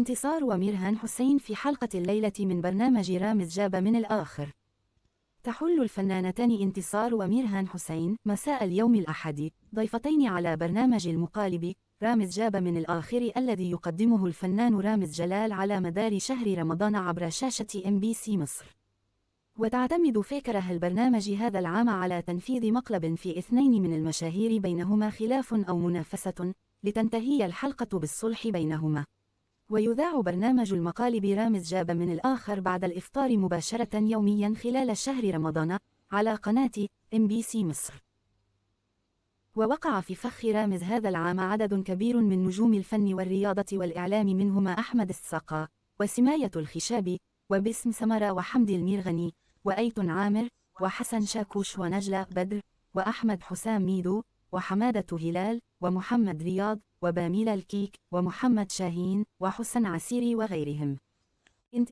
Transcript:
انتصار وميرهان حسين في حلقة الليلة من برنامج رامز جاب من الآخر. تحل الفنانتان انتصار وميرهان حسين مساء اليوم الأحد ضيفتين على برنامج المقالب رامز جاب من الآخر الذي يقدمه الفنان رامز جلال على مدار شهر رمضان عبر شاشة MBC مصر. وتعتمد فكرة البرنامج هذا العام على تنفيذ مقلب في اثنين من المشاهير بينهما خلاف أو منافسة لتنتهي الحلقة بالصلح بينهما. ويذاع برنامج المقالب رامز جاب من الآخر بعد الإفطار مباشرة يوميا خلال شهر رمضان على قناة MBC مصر. ووقع في فخ رامز هذا العام عدد كبير من نجوم الفن والرياضة والإعلام منهما أحمد السقا وسماية الخشاب وبسم سمرة وحمد الميرغني وأيتن عامر وحسن شاكوش ونجلة بدر وأحمد حسام ميدو وحمادة هلال ومحمد رياض وباميلا الكيك ومحمد شاهين وحسن عسيري وغيرهم.